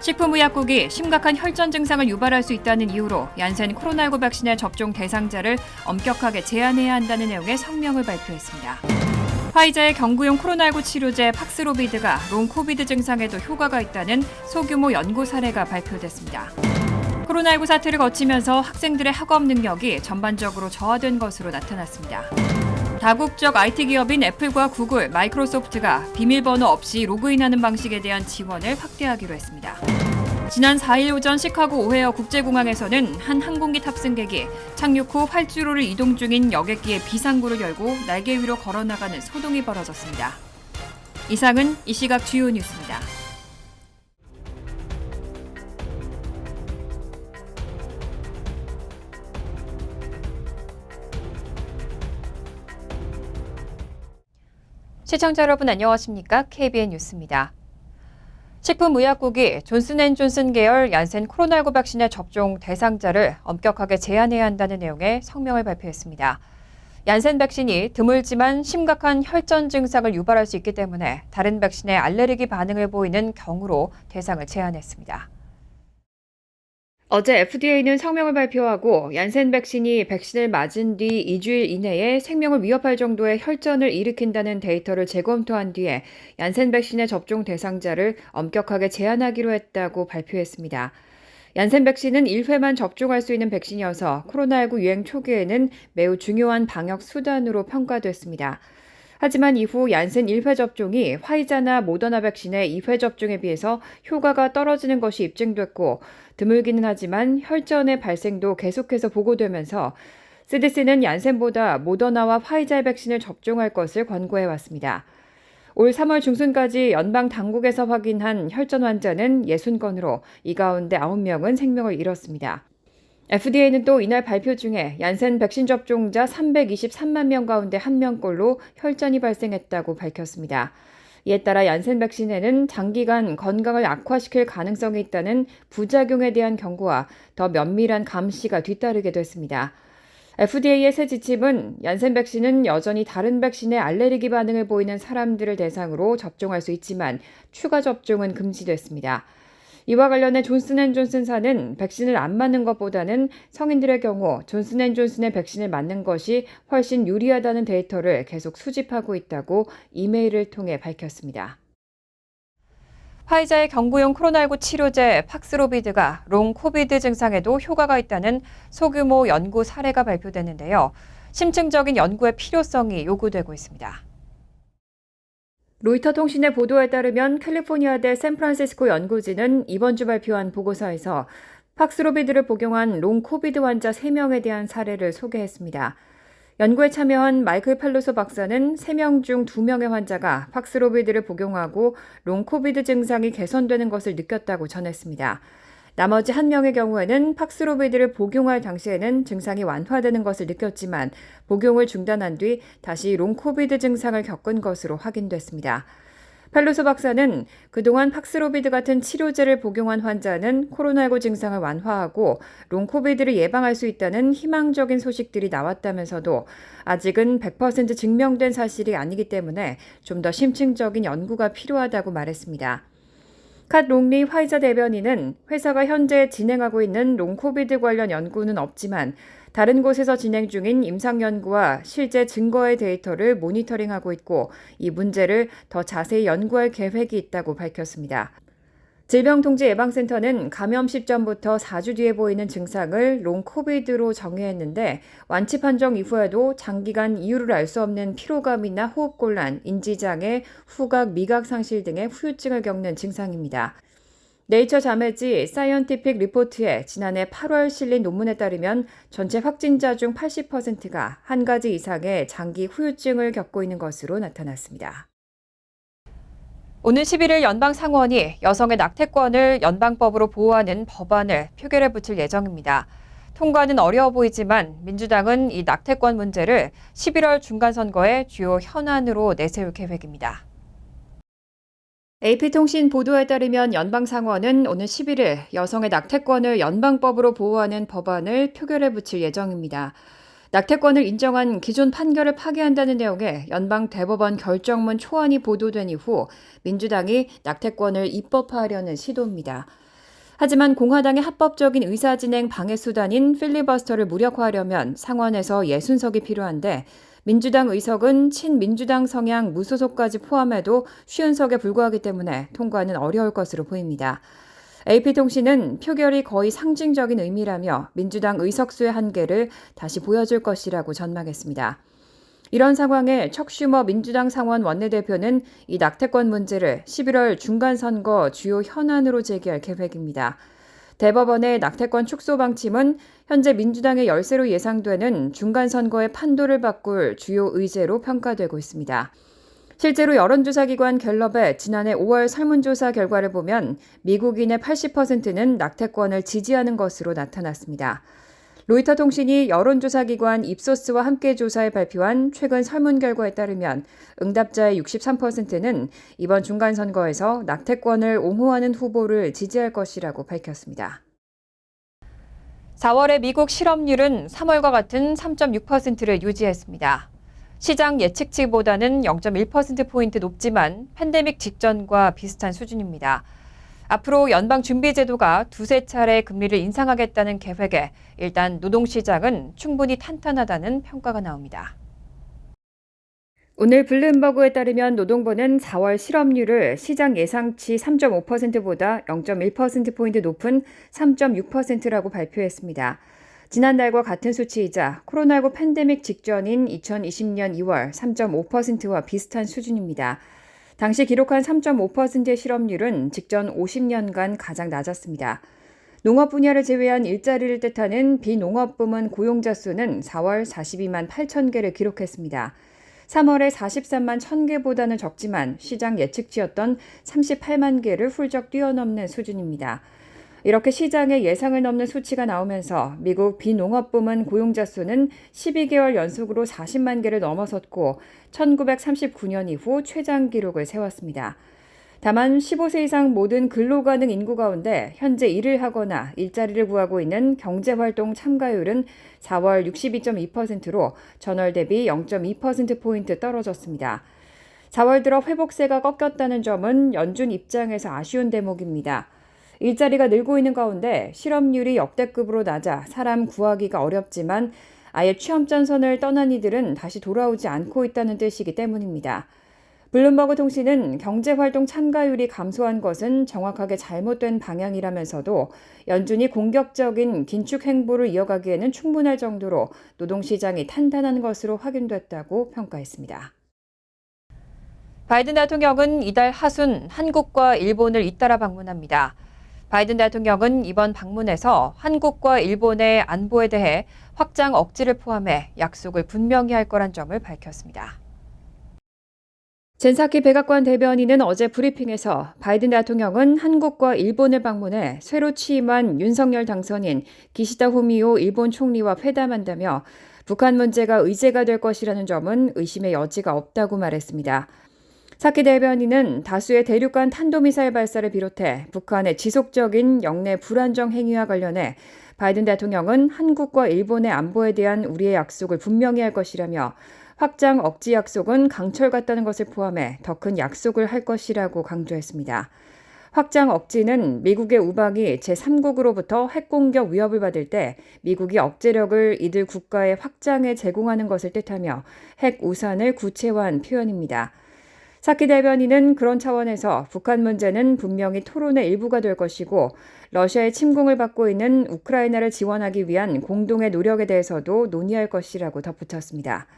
식품의약국이 심각한 혈전 증상을 유발할 수 있다는 이유로 얀센 코로나19 백신의 접종 대상자를 엄격하게 제한해야 한다는 내용의 성명을 발표했습니다. 화이자의 경구용 코로나19 치료제 팍스로비드가 롱코비드 증상에도 효과가 있다는 소규모 연구 사례가 발표됐습니다. 코로나19 사태를 거치면서 학생들의 학업 능력이 전반적으로 저하된 것으로 나타났습니다. 다국적 IT 기업인 애플과 구글, 마이크로소프트가 비밀번호 없이 로그인하는 방식에 대한 지원을 확대하기로 했습니다. 지난 4일 오전 시카고 오헤어 국제공항에서는 한 항공기 탑승객이 착륙 후 활주로를 이동 중인 여객기의 비상구를 열고 날개 위로 걸어나가는 소동이 벌어졌습니다. 이상은 이 시각 주요 뉴스입니다. 시청자 여러분 안녕하십니까? KBN 뉴스입니다. 식품의약국이 존슨앤존슨 계열 얀센 코로나19 백신의 접종 대상자를 엄격하게 제한해야 한다는 내용의 성명을 발표했습니다. 얀센 백신이 드물지만 심각한 혈전 증상을 유발할 수 있기 때문에 다른 백신에 알레르기 반응을 보이는 경우로 대상을 제한했습니다. 어제 FDA는 성명을 발표하고 얀센 백신이 백신을 맞은 뒤 2주일 이내에 생명을 위협할 정도의 혈전을 일으킨다는 데이터를 재검토한 뒤에 얀센 백신의 접종 대상자를 엄격하게 제한하기로 했다고 발표했습니다. 얀센 백신은 1회만 접종할 수 있는 백신이어서 코로나19 유행 초기에는 매우 중요한 방역 수단으로 평가됐습니다. 하지만 이후 얀센 1회 접종이 화이자나 모더나 백신의 2회 접종에 비해서 효과가 떨어지는 것이 입증됐고 드물기는 하지만 혈전의 발생도 계속해서 보고되면서 CDC는 얀센보다 모더나와 화이자 백신을 접종할 것을 권고해왔습니다. 올 3월 중순까지 연방 당국에서 확인한 혈전 환자는 60건으로 이 가운데 9명은 생명을 잃었습니다. FDA는 또 이날 발표 중에 얀센 백신 접종자 323만 명 가운데 1명꼴로 혈전이 발생했다고 밝혔습니다. 이에 따라 얀센 백신에는 장기간 건강을 악화시킬 가능성이 있다는 부작용에 대한 경고와 더 면밀한 감시가 뒤따르게 됐습니다. FDA의 새 지침은 얀센 백신은 여전히 다른 백신에 알레르기 반응을 보이는 사람들을 대상으로 접종할 수 있지만 추가 접종은 금지됐습니다. 이와 관련해 존슨앤존슨사는 백신을 안 맞는 것보다는 성인들의 경우 존슨앤존슨의 백신을 맞는 것이 훨씬 유리하다는 데이터를 계속 수집하고 있다고 이메일을 통해 밝혔습니다. 화이자의 경구용 코로나19 치료제 팍스로비드가 롱코비드 증상에도 효과가 있다는 소규모 연구 사례가 발표됐는데요. 심층적인 연구의 필요성이 요구되고 있습니다. 로이터 통신의 보도에 따르면 캘리포니아대 샌프란시스코 연구진은 이번 주 발표한 보고서에서 팍스로비드를 복용한 롱코비드 환자 3명에 대한 사례를 소개했습니다. 연구에 참여한 마이클 펠로소 박사는 3명 중 2명의 환자가 팍스로비드를 복용하고 롱코비드 증상이 개선되는 것을 느꼈다고 전했습니다. 나머지 1명의 경우에는 팍스로비드를 복용할 당시에는 증상이 완화되는 것을 느꼈지만 복용을 중단한 뒤 다시 롱코비드 증상을 겪은 것으로 확인됐습니다. 펠로소 박사는 그동안 팍스로비드 같은 치료제를 복용한 환자는 코로나19 증상을 완화하고 롱코비드를 예방할 수 있다는 희망적인 소식들이 나왔다면서도 아직은 100% 증명된 사실이 아니기 때문에 좀 더 심층적인 연구가 필요하다고 말했습니다. 캇 롱리 화이자 대변인은 회사가 현재 진행하고 있는 롱코비드 관련 연구는 없지만 다른 곳에서 진행 중인 임상 연구와 실제 증거의 데이터를 모니터링하고 있고 이 문제를 더 자세히 연구할 계획이 있다고 밝혔습니다. 질병통제예방센터는 감염 시점부터 4주 뒤에 보이는 증상을 롱코비드로 정의했는데 완치 판정 이후에도 장기간 이유를 알 수 없는 피로감이나 호흡곤란, 인지장애, 후각, 미각 상실 등의 후유증을 겪는 증상입니다. 네이처 자매지 사이언티픽 리포트에 지난해 8월 실린 논문에 따르면 전체 확진자 중 80%가 한 가지 이상의 장기 후유증을 겪고 있는 것으로 나타났습니다. 오는 11일 연방상원이 여성의 낙태권을 연방법으로 보호하는 법안을 표결에 붙일 예정입니다. 통과는 어려워 보이지만 민주당은 이 낙태권 문제를 11월 중간선거의 주요 현안으로 내세울 계획입니다. AP통신 보도에 따르면 연방상원은 오는 11일 여성의 낙태권을 연방법으로 보호하는 법안을 표결에 붙일 예정입니다. 낙태권을 인정한 기존 판결을 파기한다는 내용의 연방 대법원 결정문 초안이 보도된 이후 민주당이 낙태권을 입법화하려는 시도입니다. 하지만 공화당의 합법적인 의사진행 방해 수단인 필리버스터를 무력화하려면 상원에서 60석이 필요한데 민주당 의석은 친민주당 성향 무소속까지 포함해도 50석에 불과하기 때문에 통과는 어려울 것으로 보입니다. AP통신은 표결이 거의 상징적인 의미라며 민주당 의석수의 한계를 다시 보여줄 것이라고 전망했습니다. 이런 상황에 척 슈머 민주당 상원 원내대표는 이 낙태권 문제를 11월 중간선거 주요 현안으로 제기할 계획입니다. 대법원의 낙태권 축소 방침은 현재 민주당의 열세로 예상되는 중간선거의 판도를 바꿀 주요 의제로 평가되고 있습니다. 실제로 여론조사기관 갤럽의 지난해 5월 설문조사 결과를 보면 미국인의 80%는 낙태권을 지지하는 것으로 나타났습니다. 로이터 통신이 여론조사기관 입소스와 함께 조사해 발표한 최근 설문 결과에 따르면 응답자의 63%는 이번 중간선거에서 낙태권을 옹호하는 후보를 지지할 것이라고 밝혔습니다. 4월의 미국 실업률은 3월과 같은 3.6%를 유지했습니다. 시장 예측치보다는 0.1%포인트 높지만 팬데믹 직전과 비슷한 수준입니다. 앞으로 연방준비제도가 두세 차례 금리를 인상하겠다는 계획에 일단 노동시장은 충분히 탄탄하다는 평가가 나옵니다. 오늘 블룸버그에 따르면 노동부는 4월 실업률을 시장 예상치 3.5%보다 0.1%포인트 높은 3.6%라고 발표했습니다. 지난달과 같은 수치이자 코로나19 팬데믹 직전인 2020년 2월 3.5%와 비슷한 수준입니다. 당시 기록한 3.5%의 실업률은 직전 50년간 가장 낮았습니다. 농업 분야를 제외한 일자리를 뜻하는 비농업 부문 고용자 수는 4월 42만 8천 개를 기록했습니다. 3월에 43만 1,000개보다는 적지만 시장 예측치였던 38만 개를 훌쩍 뛰어넘는 수준입니다. 이렇게 시장의 예상을 넘는 수치가 나오면서 미국 비농업 부문 고용자 수는 12개월 연속으로 40만 개를 넘어섰고 1939년 이후 최장 기록을 세웠습니다. 다만 15세 이상 모든 근로가능 인구 가운데 현재 일을 하거나 일자리를 구하고 있는 경제활동 참가율은 4월 62.2%로 전월 대비 0.2%포인트 떨어졌습니다. 4월 들어 회복세가 꺾였다는 점은 연준 입장에서 아쉬운 대목입니다. 일자리가 늘고 있는 가운데 실업률이 역대급으로 낮아 사람 구하기가 어렵지만 아예 취업전선을 떠난 이들은 다시 돌아오지 않고 있다는 뜻이기 때문입니다. 블룸버그 통신은 경제활동 참가율이 감소한 것은 정확하게 잘못된 방향이라면서도 연준이 공격적인 긴축 행보를 이어가기에는 충분할 정도로 노동시장이 탄탄한 것으로 확인됐다고 평가했습니다. 바이든 대통령은 이달 하순 한국과 일본을 잇따라 방문합니다. 바이든 대통령은 이번 방문에서 한국과 일본의 안보에 대해 확장 억지를 포함해 약속을 분명히 할 거란 점을 밝혔습니다. 젠사키 백악관 대변인은 어제 브리핑에서 바이든 대통령은 한국과 일본을 방문해 새로 취임한 윤석열 당선인 기시다 후미오 일본 총리와 회담한다며 북한 문제가 의제가 될 것이라는 점은 의심의 여지가 없다고 말했습니다. 사키 대변인은 다수의 대륙간 탄도미사일 발사를 비롯해 북한의 지속적인 영내 불안정 행위와 관련해 바이든 대통령은 한국과 일본의 안보에 대한 우리의 약속을 분명히 할 것이라며 확장 억지 약속은 강철 같다는 것을 포함해 더 큰 약속을 할 것이라고 강조했습니다. 확장 억지는 미국의 우방이 제3국으로부터 핵공격 위협을 받을 때 미국이 억제력을 이들 국가의 확장에 제공하는 것을 뜻하며 핵 우산을 구체화한 표현입니다. 사키 대변인은 그런 차원에서 북한 문제는 분명히 토론의 일부가 될 것이고 러시아의 침공을 받고 있는 우크라이나를 지원하기 위한 공동의 노력에 대해서도 논의할 것이라고 덧붙였습니다.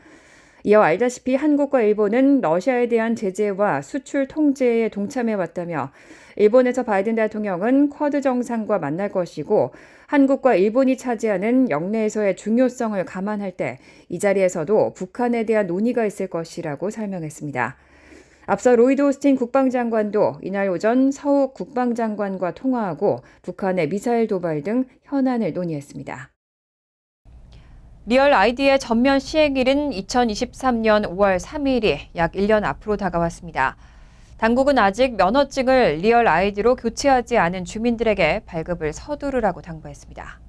이어 알다시피 한국과 일본은 러시아에 대한 제재와 수출 통제에 동참해왔다며 일본에서 바이든 대통령은 쿼드 정상과 만날 것이고 한국과 일본이 차지하는 영내에서의 중요성을 감안할 때 이 자리에서도 북한에 대한 논의가 있을 것이라고 설명했습니다. 앞서 로이드 오스틴 국방장관도 이날 오전 서욱 국방장관과 통화하고 북한의 미사일 도발 등 현안을 논의했습니다. 리얼 아이디의 전면 시행일인 2023년 5월 3일이 약 1년 앞으로 다가왔습니다. 당국은 아직 면허증을 리얼 아이디로 교체하지 않은 주민들에게 발급을 서두르라고 당부했습니다.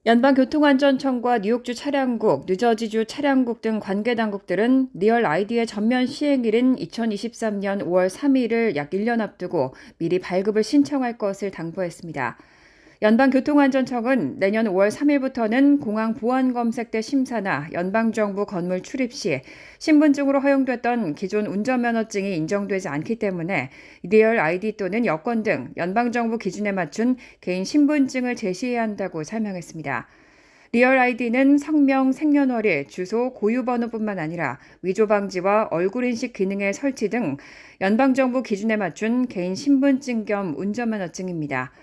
연방교통안전청과 뉴욕주 차량국, 뉴저지주 차량국 등 관계 당국들은 리얼 아이디의 전면 시행일인 2023년 5월 3일을 약 1년 앞두고 미리 발급을 신청할 것을 당부했습니다. 연방교통안전청은 내년 5월 3일부터는 공항 보안검색대 심사나 연방정부 건물 출입 시 신분증으로 허용됐던 기존 운전면허증이 인정되지 않기 때문에 리얼 아이디 또는 여권 등 연방정부 기준에 맞춘 개인 신분증을 제시해야 한다고 설명했습니다. 리얼 아이디는 성명, 생년월일, 주소, 고유번호뿐만 아니라 위조 방지와 얼굴 인식 기능의 설치 등 연방정부 기준에 맞춘 개인 신분증 겸 운전면허증입니다.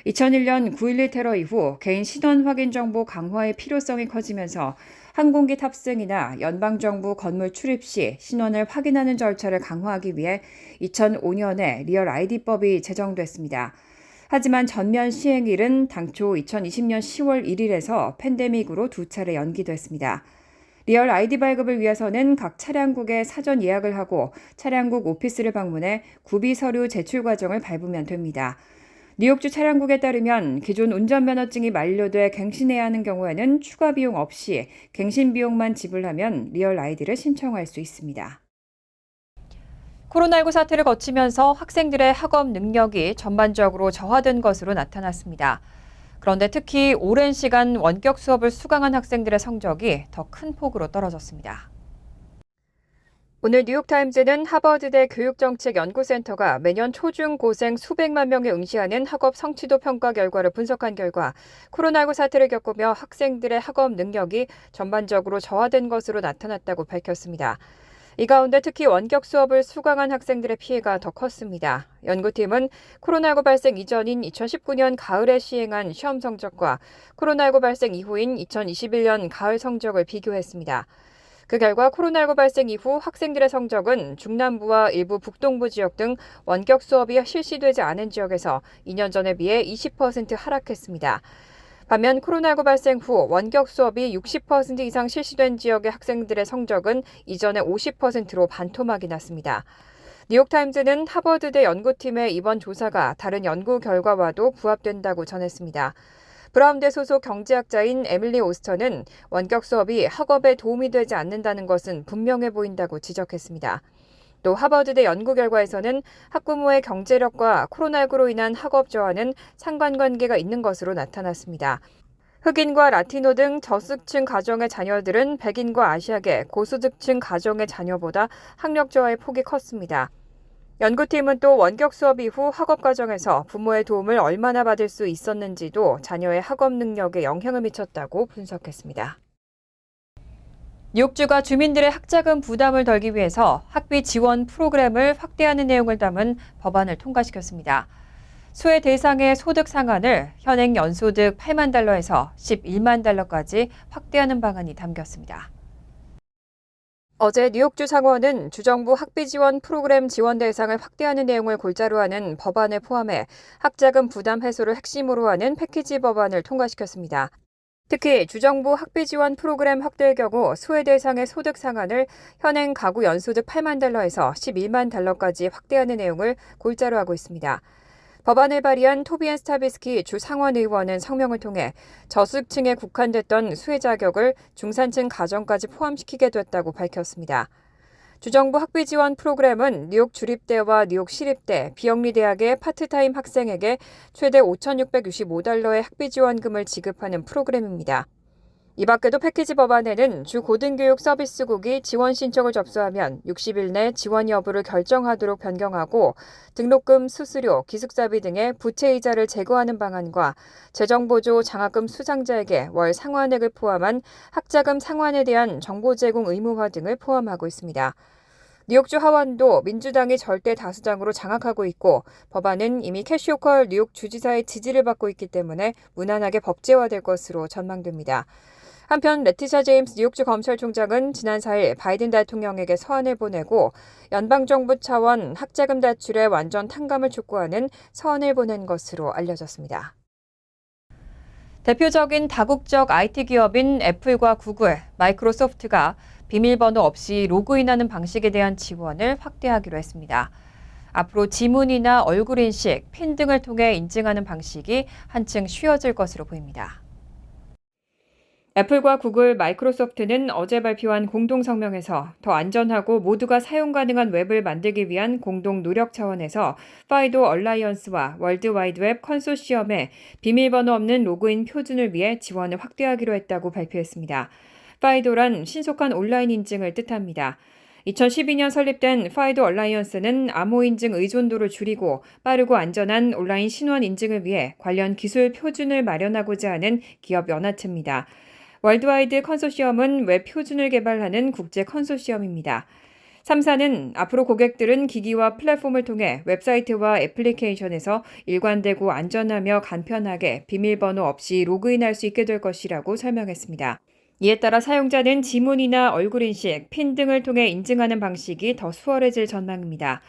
2001년 9.11 테러 이후 개인 신원 확인 정보 강화의 필요성이 커지면서 항공기 탑승이나 연방정부 건물 출입 시 신원을 확인하는 절차를 강화하기 위해 2005년에 리얼 아이디법이 제정됐습니다. 하지만 전면 시행일은 당초 2020년 10월 1일에서 팬데믹으로 두 차례 연기됐습니다. 리얼 아이디 발급을 위해서는 각 차량국에 사전 예약을 하고 차량국 오피스를 방문해 구비 서류 제출 과정을 밟으면 됩니다. 뉴욕주 차량국에 따르면 기존 운전면허증이 만료돼 갱신해야 하는 경우에는 추가 비용 없이 갱신 비용만 지불하면 리얼 아이디를 신청할 수 있습니다. 코로나19 사태를 거치면서 학생들의 학업 능력이 전반적으로 저하된 것으로 나타났습니다. 그런데 특히 오랜 시간 원격 수업을 수강한 학생들의 성적이 더 큰 폭으로 떨어졌습니다. 오늘 뉴욕타임즈는 하버드대 교육정책연구센터가 매년 초중고생 수백만 명이 응시하는 학업 성취도 평가 결과를 분석한 결과 코로나19 사태를 겪으며 학생들의 학업 능력이 전반적으로 저하된 것으로 나타났다고 밝혔습니다. 이 가운데 특히 원격 수업을 수강한 학생들의 피해가 더 컸습니다. 연구팀은 코로나19 발생 이전인 2019년 가을에 시행한 시험 성적과 코로나19 발생 이후인 2021년 가을 성적을 비교했습니다. 그 결과 코로나19 발생 이후 학생들의 성적은 중남부와 일부 북동부 지역 등 원격 수업이 실시되지 않은 지역에서 2년 전에 비해 20% 하락했습니다. 반면 코로나19 발생 후 원격 수업이 60% 이상 실시된 지역의 학생들의 성적은 이전의 50%로 반토막이 났습니다. 뉴욕타임즈는 하버드대 연구팀의 이번 조사가 다른 연구 결과와도 부합된다고 전했습니다. 브라운대 소속 경제학자인 에밀리 오스터는 원격 수업이 학업에 도움이 되지 않는다는 것은 분명해 보인다고 지적했습니다. 또 하버드대 연구 결과에서는 학부모의 경제력과 코로나19로 인한 학업 저하는 상관관계가 있는 것으로 나타났습니다. 흑인과 라티노 등 저소득층 가정의 자녀들은 백인과 아시아계, 고소득층 가정의 자녀보다 학력 저하의 폭이 컸습니다. 연구팀은 또 원격 수업 이후 학업 과정에서 부모의 도움을 얼마나 받을 수 있었는지도 자녀의 학업 능력에 영향을 미쳤다고 분석했습니다. 뉴욕주가 주민들의 학자금 부담을 덜기 위해서 학비 지원 프로그램을 확대하는 내용을 담은 법안을 통과시켰습니다. 소외 대상의 소득 상한을 현행 연소득 8만 달러에서 11만 달러까지 확대하는 방안이 담겼습니다. 어제 뉴욕주 상원은 주정부 학비 지원 프로그램 지원 대상을 확대하는 내용을 골자로 하는 법안을 포함해 학자금 부담 해소를 핵심으로 하는 패키지 법안을 통과시켰습니다. 특히 주정부 학비 지원 프로그램 확대의 경우 소외 대상의 소득 상한을 현행 가구 연소득 8만 달러에서 11만 달러까지 확대하는 내용을 골자로 하고 있습니다. 법안을 발의한 토비앤 스타비스키 주 상원 의원은 성명을 통해 저소득층에 국한됐던 수혜 자격을 중산층 가정까지 포함시키게 됐다고 밝혔습니다. 주정부 학비 지원 프로그램은 뉴욕 주립대와 뉴욕 시립대, 비영리 대학의 파트타임 학생에게 최대 5,665달러의 학비 지원금을 지급하는 프로그램입니다. 이 밖에도 패키지 법안에는 주 고등교육 서비스국이 지원 신청을 접수하면 60일 내 지원 여부를 결정하도록 변경하고 등록금, 수수료, 기숙사비 등의 부채이자를 제거하는 방안과 재정보조 장학금 수상자에게 월 상환액을 포함한 학자금 상환에 대한 정보 제공 의무화 등을 포함하고 있습니다. 뉴욕주 하원도 민주당이 절대 다수당으로 장악하고 있고 법안은 이미 캐시 호컬 뉴욕 주지사의 지지를 받고 있기 때문에 무난하게 법제화될 것으로 전망됩니다. 한편 레티샤 제임스 뉴욕주 검찰총장은 지난 4일 바이든 대통령에게 서한을 보내고 연방정부 차원 학자금 대출의 완전 탕감을 촉구하는 서한을 보낸 것으로 알려졌습니다. 대표적인 다국적 IT 기업인 애플과 구글, 마이크로소프트가 비밀번호 없이 로그인하는 방식에 대한 지원을 확대하기로 했습니다. 앞으로 지문이나 얼굴 인식, 핀 등을 통해 인증하는 방식이 한층 쉬워질 것으로 보입니다. 애플과 구글, 마이크로소프트는 어제 발표한 공동 성명에서 더 안전하고 모두가 사용 가능한 웹을 만들기 위한 공동 노력 차원에서 파이도 얼라이언스와 월드와이드웹 컨소시엄의 비밀번호 없는 로그인 표준을 위해 지원을 확대하기로 했다고 발표했습니다. 파이도란 신속한 온라인 인증을 뜻합니다. 2012년 설립된 파이도 얼라이언스는 암호 인증 의존도를 줄이고 빠르고 안전한 온라인 신원 인증을 위해 관련 기술 표준을 마련하고자 하는 기업 연합체입니다. 월드와이드 컨소시엄은 웹 표준을 개발하는 국제 컨소시엄입니다. 3사는 앞으로 고객들은 기기와 플랫폼을 통해 웹사이트와 애플리케이션에서 일관되고 안전하며 간편하게 비밀번호 없이 로그인할 수 있게 될 것이라고 설명했습니다. 이에 따라 사용자는 지문이나 얼굴 인식, 핀 등을 통해 인증하는 방식이 더 수월해질 전망입니다.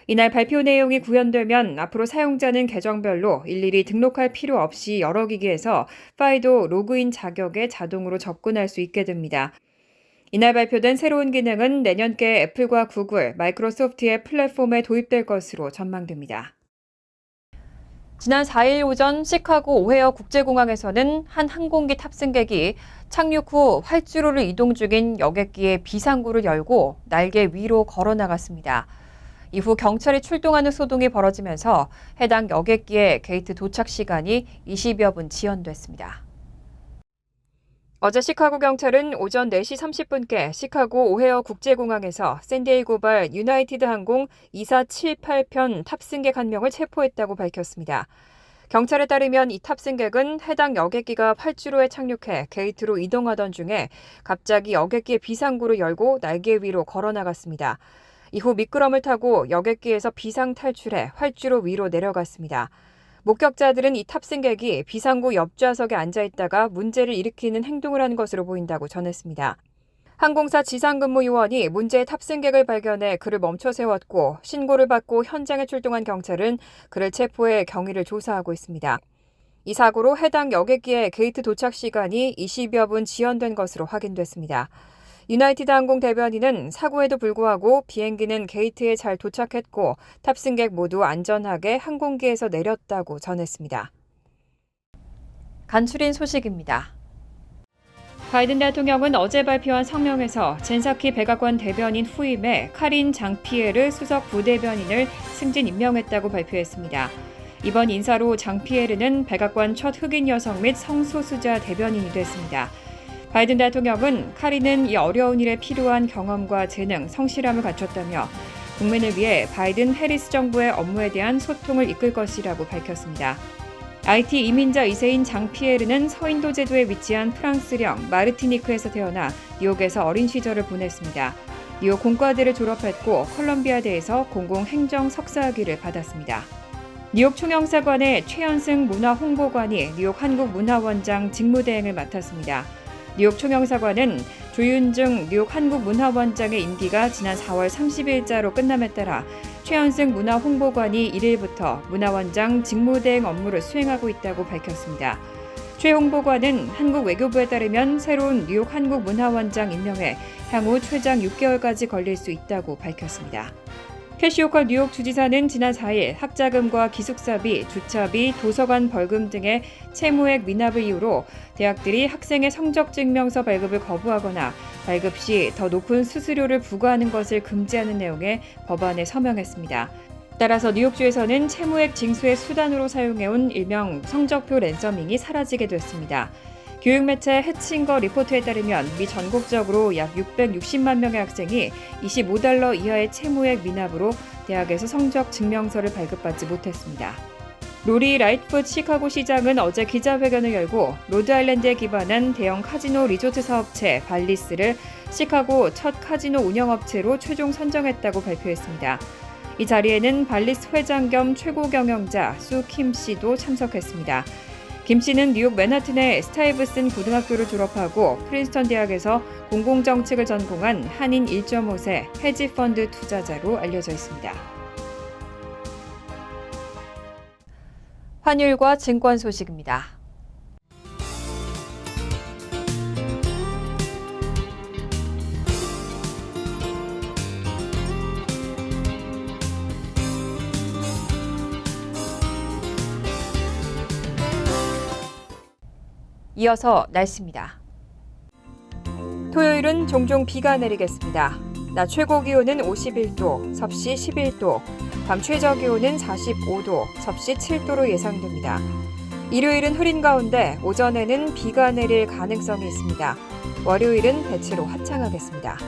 이날 발표 내용이 구현되면 앞으로 사용자는 계정별로 일일이 등록할 필요 없이 여러 기기에서 파이도 로그인 자격에 자동으로 접근할 수 있게 됩니다. 이날 발표된 새로운 기능은 내년께 애플과 구글, 마이크로소프트의 플랫폼에 도입될 것으로 전망됩니다. 지난 4일 오전 시카고 오헤어 국제공항에서는 한 항공기 탑승객이 착륙 후 활주로를 이동 중인 여객기의 비상구를 열고 날개 위로 걸어 나갔습니다. 이후 경찰이 출동하는 소동이 벌어지면서 해당 여객기의 게이트 도착 시간이 20여 분 지연됐습니다. 어제 시카고 경찰은 오전 4시 30분께 시카고 오헤어 국제공항에서 샌디에이고발 유나이티드 항공 2478편 탑승객 1명을 체포했다고 밝혔습니다. 경찰에 따르면 이 탑승객은 해당 여객기가 활주로에 착륙해 게이트로 이동하던 중에 갑자기 여객기의 비상구를 열고 날개 위로 걸어 나갔습니다. 이후 미끄럼을 타고 여객기에서 비상 탈출해 활주로 위로 내려갔습니다. 목격자들은 이 탑승객이 비상구 옆좌석에 앉아있다가 문제를 일으키는 행동을 한 것으로 보인다고 전했습니다. 항공사 지상근무 요원이 문제의 탑승객을 발견해 그를 멈춰 세웠고 신고를 받고 현장에 출동한 경찰은 그를 체포해 경위를 조사하고 있습니다. 이 사고로 해당 여객기의 게이트 도착 시간이 20여 분 지연된 것으로 확인됐습니다. 유나이티드 항공 대변인은 사고에도 불구하고 비행기는 게이트에 잘 도착했고 탑승객 모두 안전하게 항공기에서 내렸다고 전했습니다. 간추린 소식입니다. 바이든 대통령은 어제 발표한 성명에서 젠사키 백악관 대변인 후임에 카린 장피에르 수석 부대변인을 승진 임명했다고 발표했습니다. 이번 인사로 장피에르는 백악관 첫 흑인 여성 및 성소수자 대변인이 됐습니다. 바이든 대통령은 카린은 이 어려운 일에 필요한 경험과 재능, 성실함을 갖췄다며 국민을 위해 바이든 해리스 정부의 업무에 대한 소통을 이끌 것이라고 밝혔습니다. IT 이민자 2세인 장피에르는 서인도 제도에 위치한 프랑스령 마르티니크에서 태어나 뉴욕에서 어린 시절을 보냈습니다. 뉴욕 공과대를 졸업했고 컬럼비아대에서 공공행정 석사학위를 받았습니다. 뉴욕 총영사관의 최현승 문화홍보관이 뉴욕 한국문화원장 직무대행을 맡았습니다. 뉴욕 총영사관은 조윤중 뉴욕 한국문화원장의 임기가 지난 4월 30일자로 끝남에 따라 최현승 문화홍보관이 1일부터 문화원장 직무대행 업무를 수행하고 있다고 밝혔습니다. 최 홍보관은 한국 외교부에 따르면 새로운 뉴욕 한국문화원장 임명에 향후 최장 6개월까지 걸릴 수 있다고 밝혔습니다. 캐시 호컬 뉴욕 주지사는 지난 4일 학자금과 기숙사비, 주차비, 도서관 벌금 등의 채무액 미납을 이유로 대학들이 학생의 성적증명서 발급을 거부하거나 발급 시 더 높은 수수료를 부과하는 것을 금지하는 내용의 법안에 서명했습니다. 따라서 뉴욕주에서는 채무액 징수의 수단으로 사용해온 일명 성적표 랜서밍이 사라지게 됐습니다. 교육매체 해칭거 리포트에 따르면 미 전국적으로 약 660만 명의 학생이 $25 이하의 채무액 미납으로 대학에서 성적 증명서를 발급받지 못했습니다. 로리 라이트풋 시카고 시장은 어제 기자회견을 열고 로드아일랜드에 기반한 대형 카지노 리조트 사업체 발리스를 시카고 첫 카지노 운영업체로 최종 선정했다고 발표했습니다. 이 자리에는 발리스 회장 겸 최고 경영자 수 킴 씨도 참석했습니다. 김 씨는 뉴욕 맨하튼의 스타이브슨 고등학교를 졸업하고 프린스턴 대학에서 공공정책을 전공한 한인 1.5세 헤지펀드 투자자로 알려져 있습니다. 환율과 증권 소식입니다. 이어서 날씨입니다. 토요일은 종종 비가 내리겠습니다. 낮 최고 기온은 51도, 섭씨 11도, 밤 최저 기온은 45도, 섭씨 7도로 예상됩니다. 일요일은 흐린 가운데 오전에는 비가 내릴 가능성이 있습니다. 월요일은 대체로 화창하겠습니다.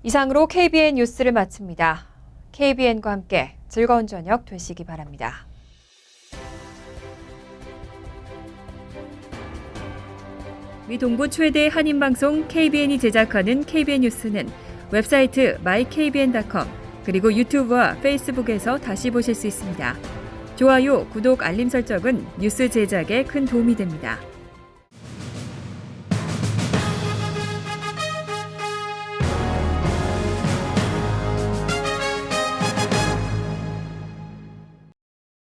이상으로 KBN 뉴스를 마칩니다. KBN과 함께 즐거운 저녁 되시기 바랍니다. 미 동부 최대 한인방송 KBN이 제작하는 KBN 뉴스는 웹사이트 mykbn.com 그리고 유튜브와 페이스북에서 다시 보실 수 있습니다. 좋아요, 구독, 알림 설정은 뉴스 제작에 큰 도움이 됩니다.